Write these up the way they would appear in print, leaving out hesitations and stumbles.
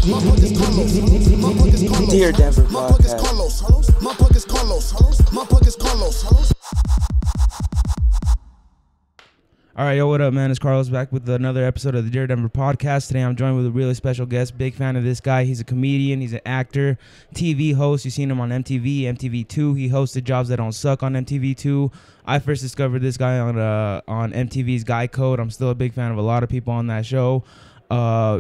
Dear Denver podcast. My plug is Carlos. All right, yo, what up, man? It's Carlos back with another episode of the Dear Denver podcast. Today I'm joined with a really special guest. Big fan of this guy. He's a comedian. He's an actor, TV host. You've seen him on MTV, MTV2. He hosted Jobs That Don't Suck on MTV2. I first discovered this guy on MTV's Guy Code. I'm still a big fan of a lot of people on that show.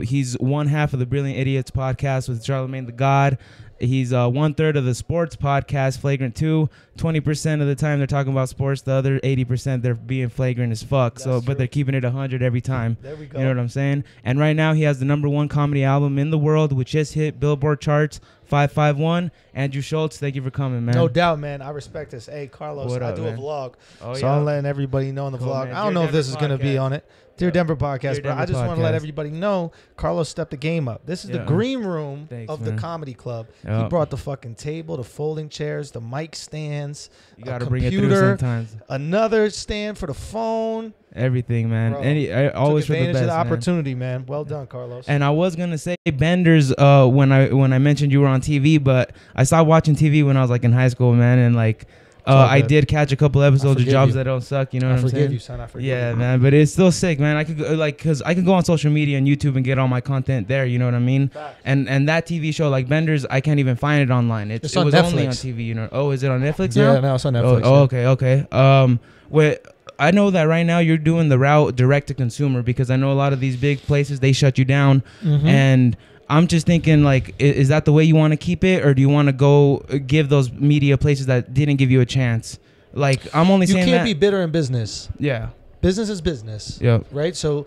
He's one half of the Brilliant Idiots podcast with Charlamagne the God. He's 1/3 of the sports podcast, Flagrant 2. 20% of the time they're talking about sports. The other 80% they're being flagrant as fuck. But they're keeping it 100 every time. There we go. You know what I'm saying? And right now he has the #1 comedy album in the world, which just hit Billboard charts, 551. Andrew Schulz, thank you for coming, man. No doubt, man. I respect this. Hey, Carlos, What I up, do man? a vlog. Oh, So yeah. I'm letting everybody know in the Cool, vlog. man. I don't Dear know if this is Denver going to be podcast. on it. Dear Denver podcast, Dear but Denver I just want to podcast. let everybody know Carlos stepped the game up. This is the Yeah. green room Thanks, of man. the comedy club. He Yep. brought the fucking table, the folding chairs, the mic stands, You a got to bring it through computer, sometimes. another stand for the phone. Everything, man. Bro, I always Took for the advantage best, of the man. opportunity, man. Well done, Carlos. And I was gonna say Benders when I mentioned you were on TV, but I stopped watching TV when I was like in high school, man. And like all I good. did catch a couple episodes of forgive Jobs you. That Don't Suck. You know I what I'm saying? forgive you, son. I forgive Yeah, you. man. But it's still sick, man. I could go, cause I can go on social media and YouTube and get all my content there. You know what I mean? Facts. And that TV show like Benders, I can't even find it online. It's it on was only on Netflix. TV. You know? Oh, is it on Netflix now? Yeah, now it's on Netflix. Oh, okay. Wait, I know that right now you're doing the route direct to consumer because I know a lot of these big places, they shut you down. Mhm. And I'm just thinking, like, is that the way you want to keep it? Or do you want to go give those media places that didn't give you a chance? Like, I'm only You saying can't that. be bitter in business. Yeah. Business is business. Yep. Right? So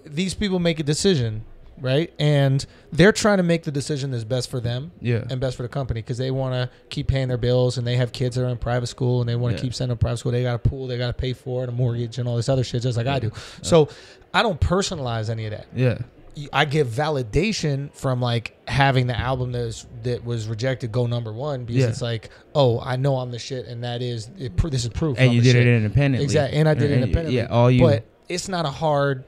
these people make a decision, right? And they're trying to make the decision that's best for them Yeah. and best for the company because they want to keep paying their bills and they have kids that are in private school and they want to Yeah. keep sending them to private school. They got a pool, they got to pay for it, a mortgage and all this other shit just like I do. So I don't personalize any of that. Yeah. I give validation from like having the album that was rejected go #1 because Yeah. it's like, oh, I know I'm the shit and that is this is proof. And I'm you the did shit. it independently. Exactly, and I did it independently. Yeah, all you. But it's not a hard,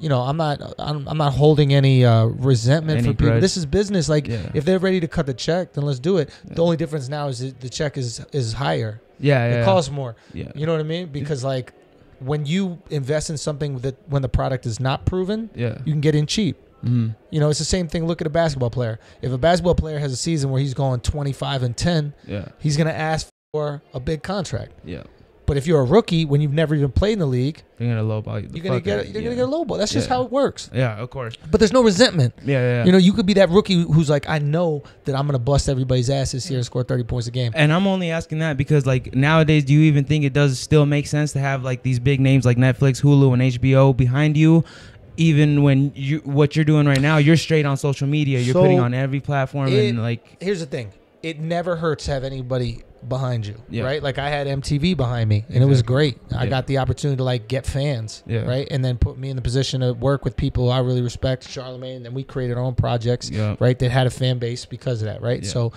I'm not holding any resentment Any for people. grudge. This is business. Like Yeah. if they're ready to cut the check, then let's do it. The only difference now is that the check is higher. yeah. It costs more. Yeah. You know what I mean? Because like when you invest in something that when the product is not proven, Yeah. you can get in cheap. Mm-hmm. It's the same thing. Look at a basketball player. If a basketball player has a season where he's going 25-10, Yeah. he's going to ask for a big contract. Yeah. But if you're a rookie, when you've never even played in the league, You're going to lowball you. you're going to get a low ball. That's just Yeah. how it works. Yeah, of course. But there's no resentment. Yeah. You could be that rookie who's like, I know that I'm going to bust everybody's ass this year and score 30 points a game. And I'm only asking that because, like, nowadays, do you even think it does still make sense to have, like, these big names like Netflix, Hulu, and HBO behind you? Even when what you're doing right now, you're straight on social media. You're So putting on every platform and, like... Here's the thing. It never hurts to have anybody behind you, Yeah. right? Like I had MTV behind me, and it was great. I Yeah. got the opportunity to like get fans, Yeah. right? And then put me in the position to work with people I really respect, Charlamagne, and then we created our own projects, Yeah. right? That had a fan base because of that, right? Yeah. So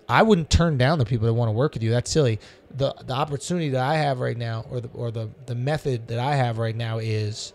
I wouldn't turn down the people that want to work with you. That's silly. The opportunity that I have right now, or the method that I have right now is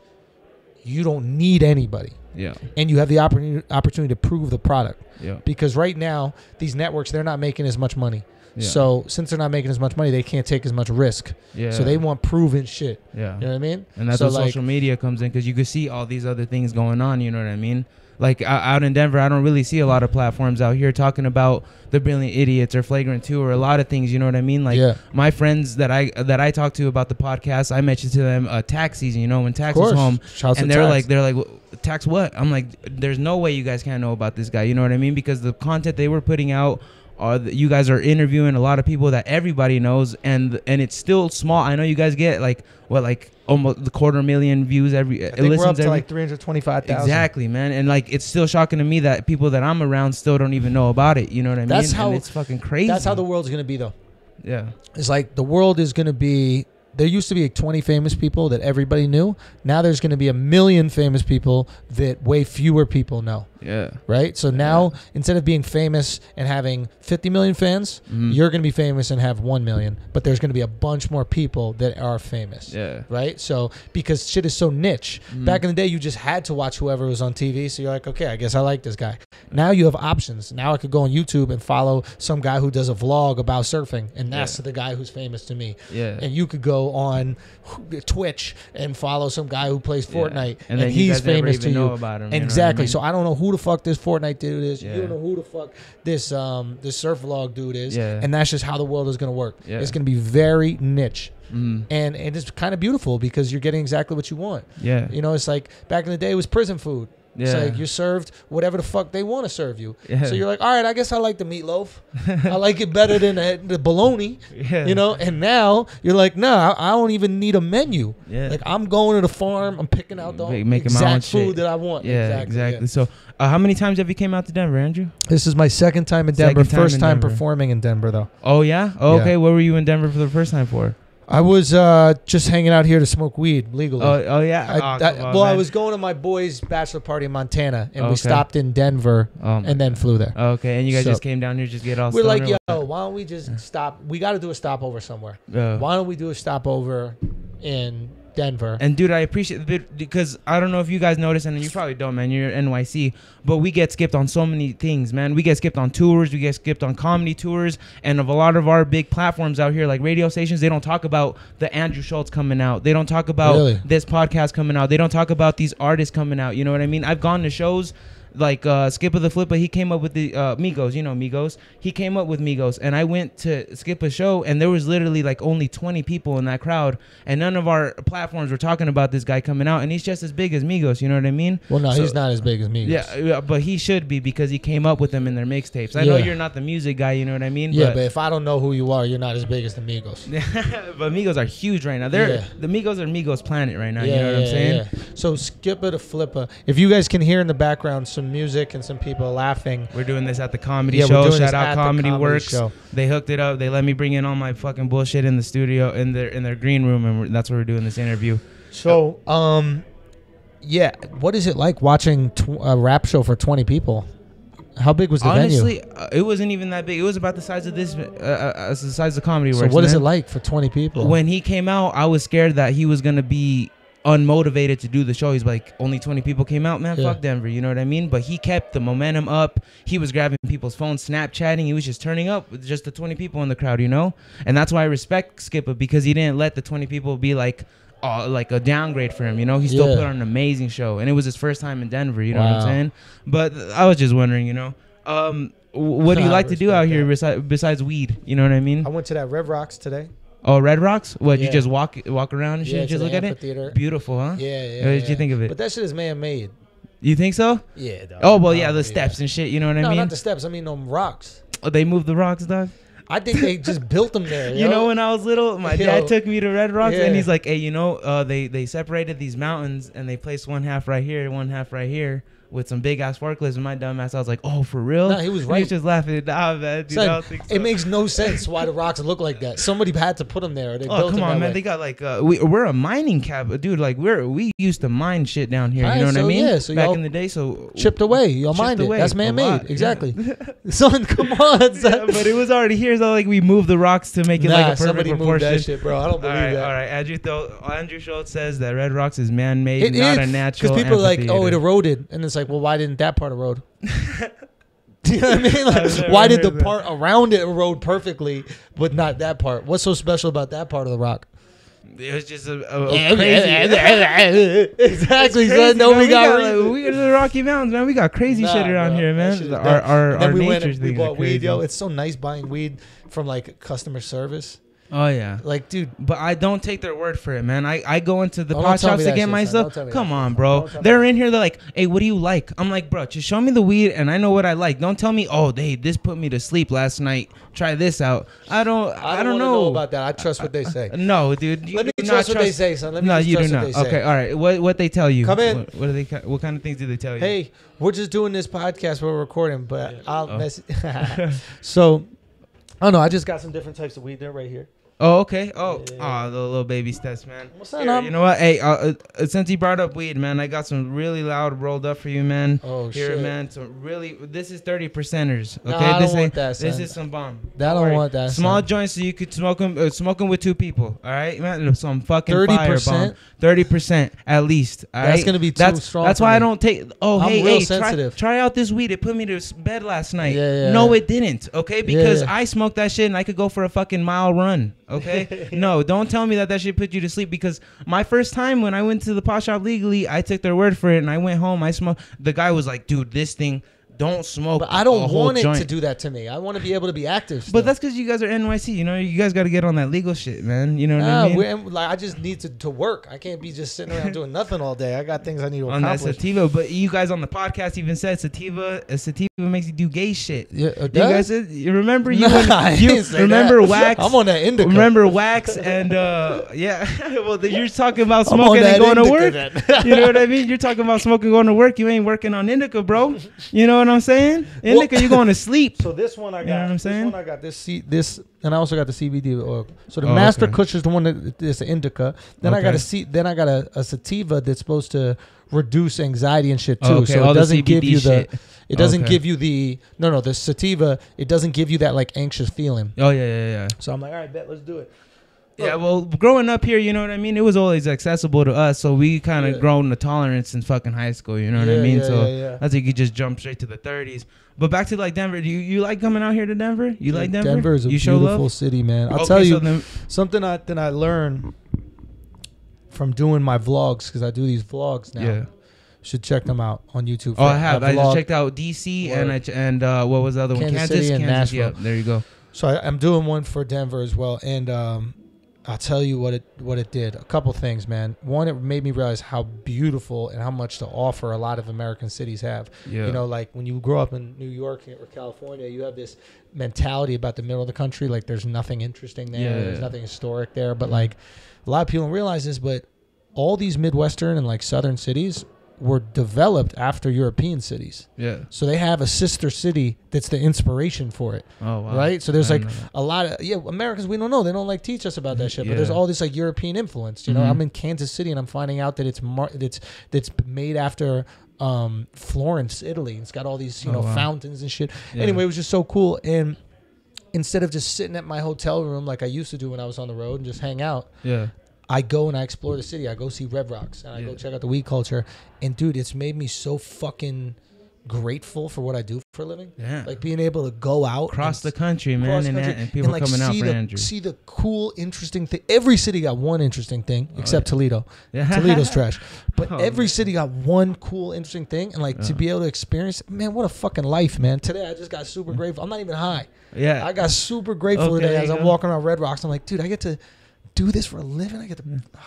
you don't need anybody. Yeah. And you have the opportunity to prove the product. Yeah. Because right now, these networks, they're not making as much money. Yeah. So since they're not making as much money, they can't take as much risk. Yeah. So they want proven shit. Yeah. You know what I mean? And that's so what like, social media comes in because you can see all these other things going on. You know what I mean? Like out in Denver, I don't really see a lot of platforms out here talking about the Brilliant Idiots or Flagrant 2 or a lot of things. You know what I mean? Like Yeah. my friends that I talk to about the podcast, I mentioned to them tax season. You know, when tax Of was course. home, Shouts and to they're Tax. like, tax what? I'm like, there's no way you guys can't know about this guy. You know what I mean? Because the content they were putting out. You guys are interviewing a lot of people that everybody knows, and it's still small. I know you guys get like almost the 250,000 views every. I think we're up to like 325,000. Exactly, man, and like it's still shocking to me that people that I'm around still don't even know about it. You know what I mean? That's how and it's fucking crazy. That's how the world's gonna be, though. Yeah. It's like the world is gonna be there used to be like 20 famous people that everybody knew. Now there's going to be 1 million famous people that way fewer people know. Yeah. Right? So now, instead of being famous and having 50 million fans, you're going to be famous and have 1 million. But there's going to be a bunch more people that are famous. Yeah. Right? So, because shit is so niche. Back in the day, you just had to watch whoever was on TV. So you're like, okay, I guess I like this guy. Now you have options. Now I could go on YouTube and follow some guy who does a vlog about surfing. And that's the guy who's famous to me. Yeah. And you could go on Twitch and follow some guy who plays Fortnite. And then he's famous to you. know about him, Exactly. You know what I mean? So I don't know who the fuck this Fortnite dude is. Yeah. You don't know who the fuck this this surf vlog dude is. Yeah. And that's just how the world is going to work. Yeah. It's going to be very niche. And it's kind of beautiful because you're getting exactly what you want. Yeah. You know, it's like back in the day it was prison food. It's Yeah. like you're served whatever the fuck they want to serve you. Yeah. So you're like, all right, I guess I like the meatloaf. I like it better than the bologna. Yeah. You know, and now you're like, nah, I don't even need a menu. Yeah. Like I'm going to the farm, I'm picking out the Making my own exact food shit. that I want. Yeah, exactly. So, how many times have you came out to Denver, Andrew? This is my second time in Denver. Second time First in time Denver. performing in Denver, though. Oh yeah. Oh, Yeah. okay. What were you in Denver for the first time for? I was just hanging out here to smoke weed legally. Oh yeah. I was going to my boy's bachelor party in Montana, and we stopped in Denver and then flew there. Okay, and you guys So- just came down here just get all. We're like, stoned or yo, why don't we just stop? We got to do a stopover somewhere. what? Why don't we do a stopover in Denver? And dude, I appreciate it because I don't know if you guys notice, and you probably don't, man. You're NYC, but we get skipped on so many things, man. We get skipped on tours, we get skipped on comedy tours, and of a lot of our big platforms out here, like radio stations, they don't talk about the Andrew Schulz coming out. They don't talk about this podcast coming out. They don't talk about these artists coming out. You know what I mean? I've gone to shows. Like Skip of the Flipper, he came up with the Migos, you know Migos. He came up with Migos, and I went to skip a show, and there was literally like only 20 people in that crowd, and none of our platforms were talking about this guy coming out, and he's just as big as Migos, you know what I mean? Well, no, he's not as big as Migos. Yeah, but he should be because he came up with them in their mixtapes. I know you're not the music guy, you know what I mean? Yeah, but if I don't know who you are, you're not as big as the Migos. But Migos are huge right now. The Migos are Migos planet right now. You know what I'm saying? Yeah. So Skip of the Flipper. If you guys can hear in the background some music and some people laughing. We're doing this at the comedy we're show. doing Shout this out at the Comedy comedy Works. show. They hooked it up. They let me bring in all my fucking bullshit in the studio in their green room, and that's where we're doing this interview. So, yeah, what is it like watching a rap show for 20 people? How big was the Honestly, venue? it wasn't even that big. It was about the size of this, the size of Comedy Works. So what is man. it like for 20 people? When he came out, I was scared that he was gonna be unmotivated to do the show. He's like, only 20 people came out, man. Fuck Denver, you know what I mean? But he kept the momentum up. He was grabbing people's phones, Snapchatting. He was just turning up with just the 20 people in the crowd, you know? And that's why I respect Skipper, because he didn't let the 20 people be like a downgrade for him, you know? He still put on an amazing show, and it was his first time in Denver, you know what I'm saying? But I was just wondering, you know, what do you like to do out here besides weed? You know what I mean? I went to that Red Rocks today. Oh, Red Rocks? What, you just walk around and shit, just look at it? Beautiful, huh? Yeah. What did you think of it? But that shit is man-made. You think so? Yeah, dog. Oh, well, yeah, the steps and shit, you know what I No, mean? not the steps. I mean them rocks. Oh, they moved the rocks, dog? I think they just built them there. You know, when I was little, my dad took me to Red Rocks, and Yeah. he's like, hey, you know, they separated these mountains, and they placed one half right here, one half right here, with some big ass forklifts. And my dumb ass, I was like, oh, for real? No, he was And right. He was just laughing. Nah, man, dude, Son, I don't think so. it makes no sense why the rocks look like that. Somebody had to put them there. Or they Oh, built come them on, that man. way. They got like, we're a mining cap, dude. Like, we used to mine shit down here. You know what I mean? Yeah, so back y'all in the day, so chipped away. Y'all chipped mined it. away That's a man-made. lot, Exactly. Son, come on, son. Yeah, but it was already here, so like we moved the rocks to make it like a perfect somebody moved proportion. that shit, bro. I don't believe that. All right. Andrew Schulz says that Red Rocks is man-made, It not is, a natural. because people are like, oh, it amphitheater. eroded, and it's like, well, why didn't that part erode? Do you know what I mean? I've Like, never why did the heard that. part around it erode perfectly, but not that part? What's so special about that part of the rock? It was just a crazy. Exactly, Crazy, son. No, man. we got we got the Rocky Mountains, man. We got crazy shit around here, man. Our we nature went and we things are bought weed, crazy. yo. It's so nice buying weed from like customer service. Oh yeah. Like, dude, But I don't take their word for it, man. I go into the Oh, pot don't tell shops me to that get shit, my son. stuff. Don't tell me Come that on, shit. bro. Don't tell me They're that. in here. They're like, hey, what do you like? I'm like, bro, just show me the weed, and I know what I like. Don't tell me, oh, this put me to sleep last night. Try this out. I don't wanna know about that. I trust what they say. No, dude. Let me do trust not what they say, son. Let me No, just you do trust what not. they say. Okay, all right. What they tell you? Come in. What do they? What kind of things do they tell you? Hey, we're just doing this podcast where we're recording, but I'll Oh. mess. So, I don't know. I just got some different types of weed there right here. Oh, okay. Oh, the little baby steps, man. What's that, Here, you know what? Hey, since you brought up weed, man, I got some really loud rolled up for you, man. Oh, here, shit. man. So really, this is 30 percenters. Okay, Nah, I this don't want that, This son. is some bomb. I don't want that, Small son. joints, so you could smoke them. Smoke them with 2 people. All right, man. Some fucking 30%? fire bomb. 30% at least. All right? That's gonna be too strong. That's for why me. I don't take. Oh, I'm hey, real hey, sensitive. try out this weed. It put me to bed last night. Yeah. No, it didn't. Okay, because Yeah. I smoked that shit and I could go for a fucking mile run. Okay, no, don't tell me that shit put you to sleep, because my first time when I went to the pot shop legally, I took their word for it and I went home. I smoked. The guy was like, "Dude, this thing." Don't smoke. But I a don't whole want it joint. to do that to me. I want to be able to be active. Still. But that's because you guys are NYC. You know, you guys got to get on that legal shit, man. You know what I mean? I just need to work. I can't be just sitting around doing nothing all day. I got things I need to On that accomplish. sativa, but you guys on the podcast even said sativa makes you do gay shit. Yeah, You guys said, you remember you, I didn't say remember that. wax? I'm on that indica. Remember wax and yeah. Well, you're talking about I'm on smoking that and going to indica work. then. You know what I mean? You're talking about smoking going to work. You ain't working on indica, bro. You know what I'm saying? Indica, you're going to sleep. So this one I got. You know what I'm saying? This one I got this, and I also got the CBD oil. So the Master Kush is the one that is the indica. Then I got a sativa that's supposed to reduce anxiety and shit too. Okay, so all it the doesn't give CBD you shit. it doesn't Okay. give you the sativa. It doesn't give you that like anxious feeling. Oh yeah. So I'm like, all right, bet, let's do it. Yeah, well, growing up here, you know what I mean? It was always accessible to us, so we kind of grown the tolerance in fucking high school, you know what I mean? That's like you just jump straight to the 30s. But back to like Denver, do you like coming out here to Denver? You like Denver? Denver is a you show beautiful love? city, man. I'll Okay, tell you so then- something that I learned from doing my vlogs, because I do these vlogs now. Yeah. Should check them out on YouTube. Oh, I have. I just vlog. checked out DC Word. and what was the other one? Kansas City and Kansas. Nashville. Yep, there you go. So I'm doing one for Denver as well, and I'll tell you what it did. A couple things, man. One, it made me realize how beautiful and how much to offer a lot of American cities have. Yeah. You know, like when you grow up in New York or California, you have this mentality about the middle of the country, like there's nothing interesting there, Yeah. there's nothing historic there. But like a lot of people don't realize this, but all these Midwestern and like Southern cities were developed after European cities. Yeah. So they have a sister city that's the inspiration for it. Oh, wow. Right? So there's I like didn't know that. a lot of, Americans, we don't know. They don't like teach us about that shit. But there's Yeah. all this like European influence. You know, Mhm. I'm in Kansas City and I'm finding out that it's made after Florence, Italy. It's got all these, Oh, wow. fountains and shit. Yeah. Anyway, it was just so cool. And instead of just sitting at my hotel room like I used to do when I was on the road and just hang out, Yeah. I go and I explore the city. I go see Red Rocks and I go check out the weed culture. And dude, it's made me so fucking grateful for what I do for a living. Yeah. Like being able to go out Across and the country, man, cross and, country and people like, coming out see for the, Andrew. see the cool, interesting thing. Every city got one interesting thing, except Toledo. Yeah. Toledo's trash. But Oh, every man. city got one cool, interesting thing. And like to be able to experience, man, what a fucking life, man. Today I just got super grateful. I'm not even high. Yeah. I got super grateful Okay, today there as you I'm go. walking around Red Rocks. I'm like, dude, I get to do this for a living. I get to,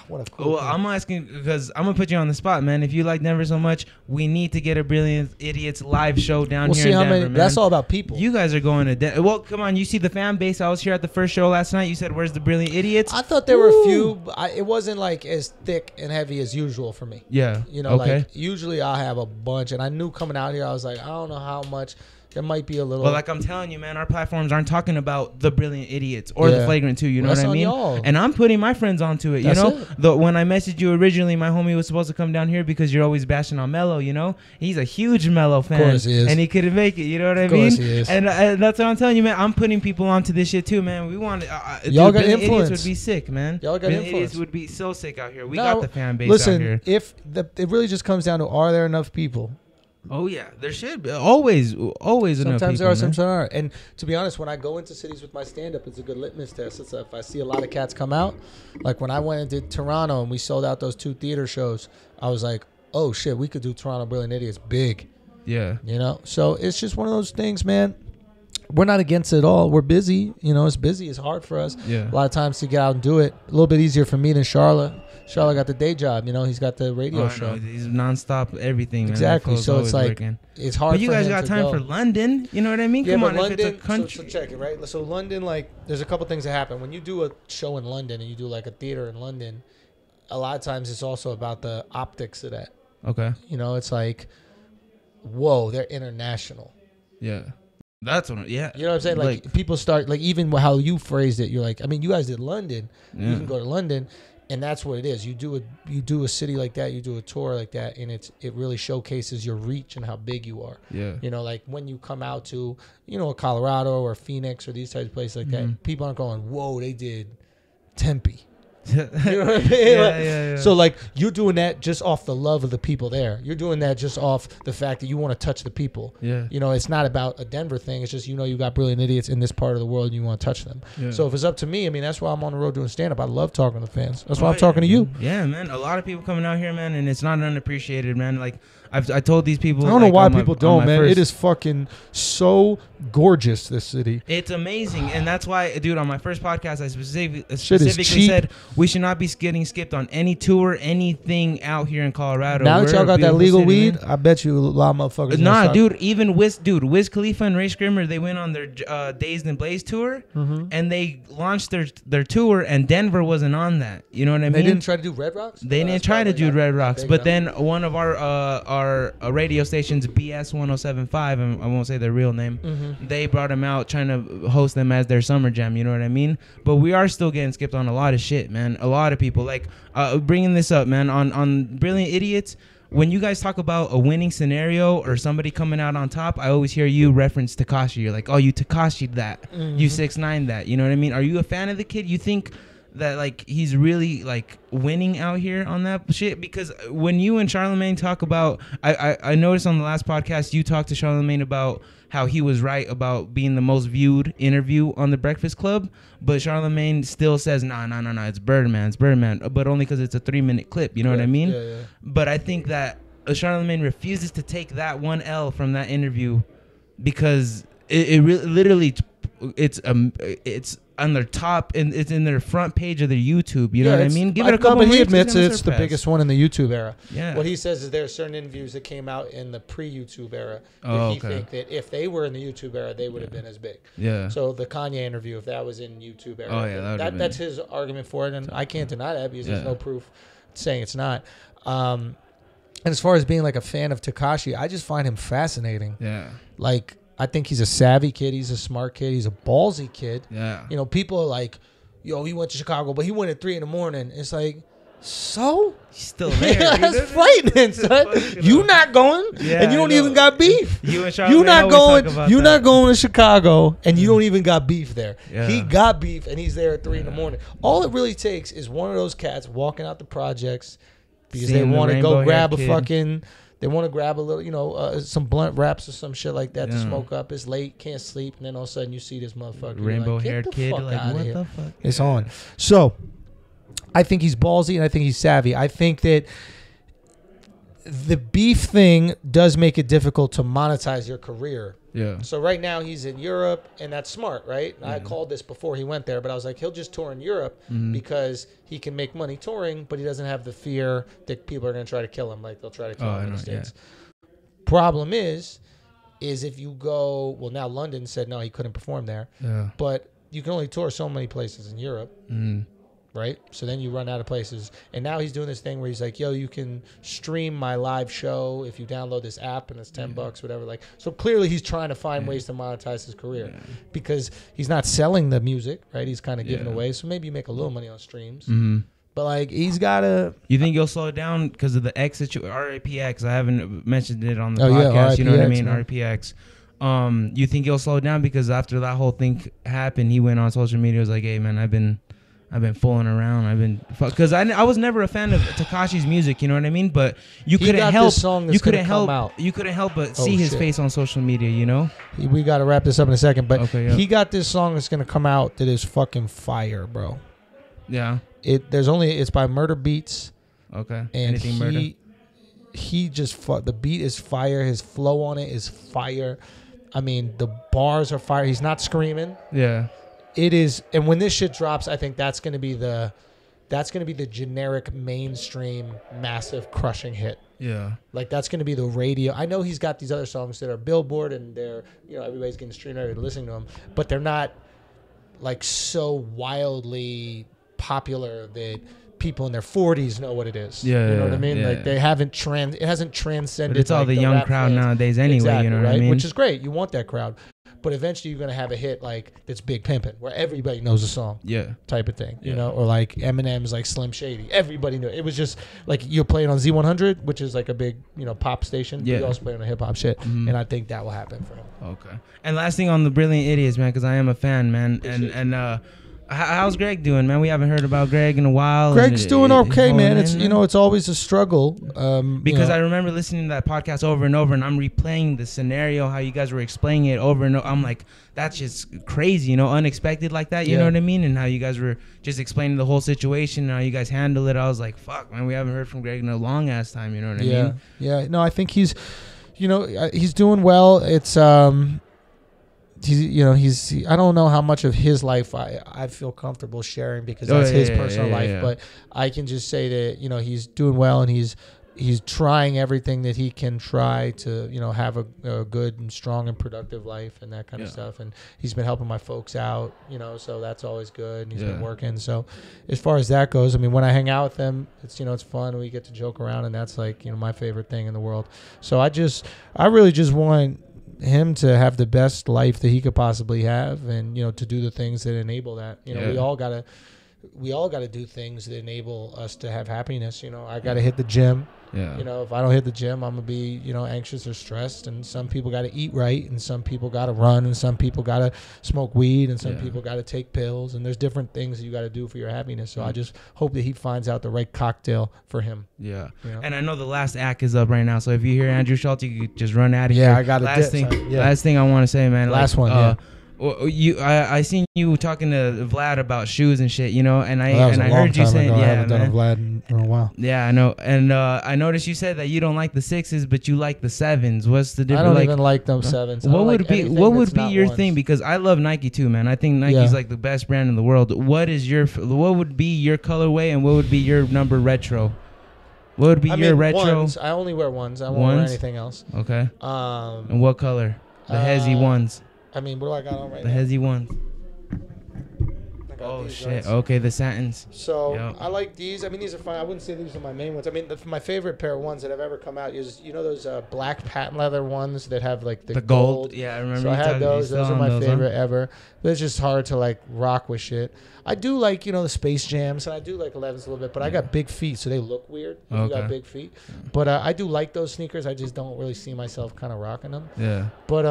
what a cool Well, thing. I'm asking because I'm gonna put you on the spot, man. If you like Denver so much, we need to get a Brilliant Idiots live show down We'll here see in how Denver, many. man. That's all about people. You guys are going to Denver. Well, come on. You see the fan base. I was here at the first show last night. You said, "Where's the Brilliant Idiots?" I thought there were a Woo! few, but it wasn't like as thick and heavy as usual for me. Yeah. You know, okay. like usually I have a bunch, and I knew coming out here, I was like, I don't know how much. There might be a little. Well, like I'm telling you, man, our platforms aren't talking about the Brilliant Idiots or Yeah. the Flagrant 2. You know Well, what I that's mean? on y'all. And I'm putting my friends onto it. That's you know, it. when I messaged you originally, my homie was supposed to come down here because you're always bashing on Mello. You know, he's a huge Mello fan. course he is. And he couldn't make it. You know what I Of mean? course he is. And that's what I'm telling you, man. I'm putting people onto this shit too, man. We want Y'all got Brilliant influence. Idiots would be sick, man. Y'all got Brilliant influence. Idiots would be so sick out here. We No, got the fan base out here. Listen, it really just comes down to, are there enough people? Oh yeah, there should be always enough people. Sometimes there are, man. sometimes there aren't. And to be honest, when I go into cities with my stand-up, it's a good litmus test. It's if I see a lot of cats come out, like when I went and did Toronto and we sold out those 2 theater shows, I was like, oh shit, we could do Toronto Brilliant Idiots big, Yeah. you know? So it's just one of those things, man. We're not against it at all. We're busy. You know, it's busy. It's hard for us. Yeah. A lot of times to get out and do it. A little bit easier for me than Charlotte. Charlotte got the day job. You know, he's got the radio Oh, I show. know. He's nonstop everything, man. Exactly. That fool's So it's always like, working. it's hard But you for guys him got to time go. for London. You know what I mean? Yeah, Come but on, London, if it's a country. So check it, right? So London, like, there's a couple things that happen. When you do a show in London and you do, like, a theater in London, a lot of times it's also about the optics of that. Okay. You know, it's like, whoa, they're international. Yeah. That's what. Yeah. You know what I'm saying? Like people start like even how you phrased it. You're like, I mean, you guys did London. Yeah. You can go to London, and that's what it is. You do a city like that. You do a tour like that, and it really showcases your reach and how big you are. Yeah. You know, like when you come out to a Colorado or Phoenix or these types of places like that, people aren't going, whoa, they did Tempe. You know what I mean? Yeah. So like you're doing that just off the love of the people there. You're doing that just off the fact that you want to touch the people. Yeah. You know, it's not about a Denver thing. It's just you got brilliant idiots in this part of the world and you want to touch them. Yeah. So if it's up to me, I mean, that's why I'm on the road doing stand up. I love talking to fans. That's why I'm talking to you. Yeah, man. A lot of people coming out here, man, and it's not unappreciated, man. Like I told these people. I don't know why people don't, man. It is fucking so gorgeous, this city. It's amazing, and that's why, dude, on my first podcast, I specifically said we should not be getting skipped on any tour, anything out here in Colorado. Now that y'all got that legal weed, I bet you a lot of motherfuckers. Nah, dude, even Wiz Khalifa and Ray Scrimmer, they went on their Dazed and Blaze tour, and they launched their tour, and Denver wasn't on that. You know what I mean? They didn't try to do Red Rocks? They didn't try to do Red Rocks, but then one of our radio stations, BS 1075, and I won't say their real name, they brought him out trying to host them as their summer jam. You know what I mean? But we are still getting skipped on a lot of shit, man. A lot of people like bringing this up, man, on Brilliant Idiots. When you guys talk about a winning scenario or somebody coming out on top, I always hear you reference Tekashi. You're like, oh, you Tekashi'd that, you 6ix9ine that. You know what I mean? Are you a fan of the kid? You think that like he's really like winning out here on that shit? Because when you and Charlamagne talk about, I noticed on the last podcast you talked to Charlamagne about how he was right about being the most viewed interview on the Breakfast Club, but Charlamagne still says no, it's Birdman, but only because it's a 3-minute clip. You know what I mean? Yeah. But I think that Charlamagne refuses to take that one L from that interview because it really, literally, it's on their top, and it's in their front page of their YouTube. You know what I mean? Give it a couple. But he admits it's the biggest one in the YouTube era. Yeah. What he says is there are certain interviews that came out in the pre-YouTube era that he think that if they were in the YouTube era, they would have been as big. Yeah. So the Kanye interview, if that was in YouTube era, that's his argument for it, and I can't deny that because there's no proof saying it's not. And as far as being like a fan of Tekashi, I just find him fascinating. Yeah. Like, I think he's a savvy kid. He's a smart kid. He's a ballsy kid. Yeah. You know, people are like, yo, he went to Chicago, but he went at 3 a.m. It's like, so? He's still there. That's frightening, son. You not going, and you don't even got beef. You and Charlie not going. You're not going to Chicago, and you don't even got beef there. Yeah. He got beef, and he's there at 3 a.m. All it really takes is one of those cats walking out the projects because they want to go grab a fucking... They want to grab a little, some blunt wraps or some shit like that to smoke up. It's late, can't sleep, and then all of a sudden you see this motherfucker. Rainbow-haired kid, like, what the fuck? It's on. So, I think he's ballsy, and I think he's savvy. I think that the beef thing does make it difficult to monetize your career. Yeah. So right now he's in Europe, and that's smart, right? I called this before he went there, but I was like, he'll just tour in Europe because he can make money touring, but he doesn't have the fear that people are going to try to kill him like they'll try to kill him in the States. Problem is if you go, well, now London said no, he couldn't perform there. Yeah. But you can only tour so many places in Europe. Right? So then you run out of places. And now he's doing this thing where he's like, yo, you can stream my live show if you download this app, and it's $10, whatever. Like, so clearly he's trying to find ways to monetize his career because he's not selling the music, right? He's kind of giving away. So maybe you make a little money on streams. But like, he's got to... You think he'll slow it down because of the X situation? RAPX. I haven't mentioned it on the podcast. You know what I mean? Man. RAPX. You think he'll slow it down because after that whole thing happened, he went on social media, was like, hey, man, I've been fooling around. Because I was never a fan of Tekashi's music. You know what I mean? But you couldn't help. You couldn't help but see his face on social media. You know. We got to wrap this up in a second. But he got this song that's gonna come out that is fucking fire, bro. Yeah. It's by Murder Beats. Okay. And Anything Murder? He just the beat is fire. His flow on it is fire. I mean, the bars are fire. He's not screaming. Yeah. It is, and when this shit drops, I think that's gonna be the generic mainstream massive crushing hit. Yeah, like that's gonna be the radio. I know he's got these other songs that are Billboard and they're everybody's getting streamed and listening to them, but they're not like so wildly popular that people in their 40s know what it is. Yeah, you know what I mean. yeah. Like they haven't it hasn't transcended. But it's all like, the young rap crowd fans. nowadays anyway. Exactly, You know what right? I mean? Which is great. You want that crowd, but eventually you're gonna have a hit like that's Big Pimpin', where everybody knows the song. Yeah. Type of thing, you Yeah. know, or like Eminem's like Slim Shady. Everybody knew it. It was just like you play it on Z100, which is like a big, you know, pop station. Yeah. You also play on a hip hop shit, Mhm. and I think that will happen for him. Okay. And last thing on the Brilliant Idiots, man, because I am a fan, man. Appreciate And how's Greg doing, man? We haven't heard about Greg in a while. Greg's doing okay, man. It's you it's always a struggle. Because I remember listening to that podcast over and over, and I'm replaying the scenario, how you guys were explaining it over and over. I'm like, that's just crazy, you know, unexpected like that. You know what I mean? And how you guys were just explaining the whole situation and how you guys handle it. I was like, fuck, man, we haven't heard from Greg in a long ass time. You know what I mean? Yeah. No, I think he's doing well. It's I don't know how much of his life I feel comfortable sharing because that's his personal life, but I can just say that, you know, he's doing well and he's trying everything that he can try to, you know, have a good and strong and productive life and that kind of stuff. And he's been helping my folks out, you know, so that's always good. And he's been working. So as far as that goes, I mean, when I hang out with him, it's, you know, it's fun. We get to joke around, and that's like, you know, my favorite thing in the world. So I really just want him to have the best life that he could possibly have, and, you know, to do the things that enable that. You know, we all gotta do things that enable us to have happiness. You know, I gotta hit the gym. Yeah. You know, if I don't hit the gym, I'm gonna be, you know, anxious or stressed. And some people gotta eat right, and some people gotta run, and some people gotta smoke weed, and some people gotta take pills. And there's different things that you gotta do for your happiness. So I just hope that he finds out the right cocktail for him. Yeah. You know? And I know the last act is up right now, so if you hear Andrew Schultz, you could just run out of here. Yeah, I got last thing I want to say, man. Last like, one. I seen you talking to Vlad about shoes and shit, you know, and I heard you saying, I yeah, haven't done a man. Vlad in a while. Yeah, I know, and I noticed you said that you don't like the 6s, but you like the 7s. What's the difference? I don't even like them 7s. What would be your thing? Because I love Nike too, man. I think Nike's like the best brand in the world. What would be your colorway, and what would be your number retro? What would be your retro? Ones. I only wear ones. I won't wear anything else. Okay. And what color? The Hezzy ones. I mean, what do I got on right now? The Hezzy ones. Oh shit! Ones. Okay, the satins. So I like these. I mean, these are fine. I wouldn't say these are my main ones. I mean, my favorite pair of ones that have ever come out is, you know, those black patent leather ones that have like the gold. Yeah, I remember. So I had those. Those are my favorite ever. But it's just hard to like rock with shit. I do like, you know, the Space Jams, and I do like 11s a little bit. But I got big feet, so they look weird. You got big feet. But I do like those sneakers. I just don't really see myself kind of rocking them. Yeah. But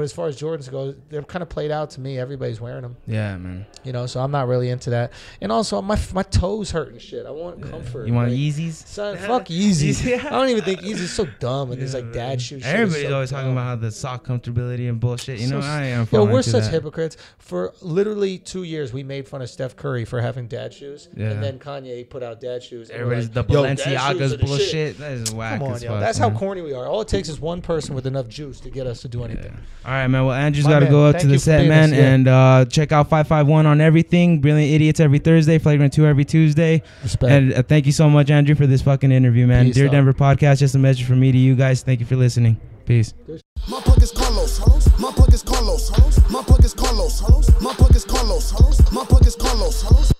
as far as Jordans go, they're kind of played out to me. Everybody's wearing them. Yeah, man. You know, so I'm not really into that. And also, my toes hurt and shit. I want comfort. You want Yeezys? Son, fuck Yeezys. I don't even think Yeezys is so dumb. And it's like dad shoes. Everybody's always talking about how the sock comfortability and bullshit. You know, I am. Yo, we're such hypocrites. For literally 2 years, we made fun of Steph Curry for having dad shoes. Yeah. And then Kanye put out dad shoes. Everybody's like, the Balenciagas bullshit. That is whack. Come on, yo. That's how corny we are. All it takes is one person with enough juice to get us to do anything. All right, man. Well, Andrew's got to go up to the set, man, and check out 551 on everything. Brilliant Idiots every Thursday, Flagrant 2 every Tuesday. Respect. And thank you so much, Andrew, for this fucking interview, man. Peace Dear out. Denver Podcast, just a message from me to you guys. Thank you for listening. Peace. My plug is Carlos. My plug is Carlos. My plug is Carlos. My plug is Carlos. My plug is Carlos.